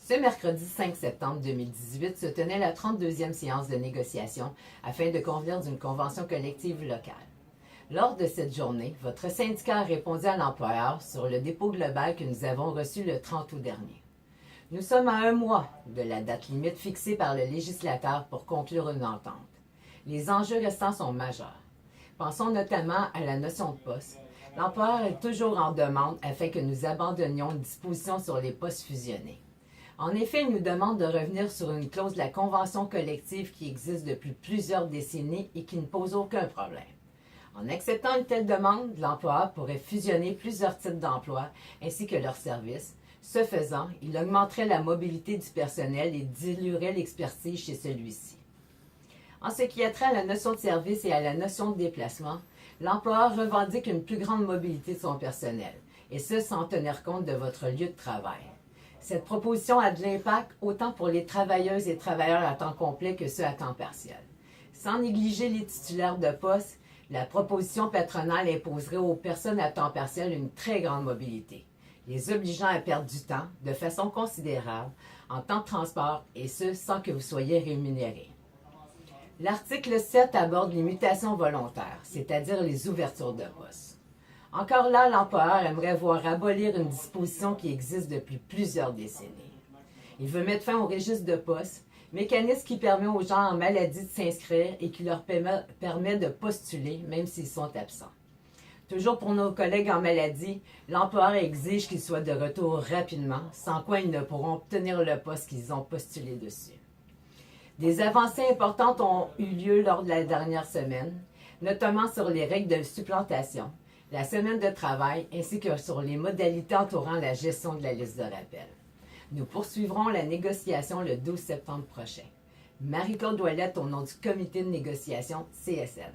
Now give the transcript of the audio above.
Ce mercredi 5 septembre 2018 se tenait la 32e séance de négociation afin de convenir d'une convention collective locale. Lors de cette journée, votre syndicat a répondu à l'employeur sur le dépôt global que nous avons reçu le 30 août dernier. Nous sommes à un mois de la date limite fixée par le législateur pour conclure une entente. Les enjeux restants sont majeurs. Pensons notamment à la notion de poste. L'employeur est toujours en demande afin que nous abandonnions une disposition sur les postes fusionnés. En effet, il nous demande de revenir sur une clause de la convention collective qui existe depuis plusieurs décennies et qui ne pose aucun problème. En acceptant une telle demande, l'employeur pourrait fusionner plusieurs types d'emplois ainsi que leurs services. Ce faisant, il augmenterait la mobilité du personnel et diluerait l'expertise chez celui-ci. En ce qui a trait à la notion de service et à la notion de déplacement, l'employeur revendique une plus grande mobilité de son personnel, et ce sans tenir compte de votre lieu de travail. Cette proposition a de l'impact autant pour les travailleuses et travailleurs à temps complet que ceux à temps partiel. Sans négliger les titulaires de poste, la proposition patronale imposerait aux personnes à temps partiel une très grande mobilité, les obligeant à perdre du temps de façon considérable en temps de transport et ce sans que vous soyez rémunéré. L'article 7 aborde les mutations volontaires, c'est-à-dire les ouvertures de postes. Encore là, l'employeur aimerait voir abolir une disposition qui existe depuis plusieurs décennies. Il veut mettre fin au registre de postes, mécanisme qui permet aux gens en maladie de s'inscrire et qui leur permet de postuler même s'ils sont absents. Toujours pour nos collègues en maladie, l'employeur exige qu'ils soient de retour rapidement, sans quoi ils ne pourront obtenir le poste qu'ils ont postulé dessus. Des avancées importantes ont eu lieu lors de la dernière semaine, notamment sur les règles de supplantation, la semaine de travail ainsi que sur les modalités entourant la gestion de la liste de rappel. Nous poursuivrons la négociation le 12 septembre prochain. Marie-Claude Ouellette au nom du comité de négociation CSN.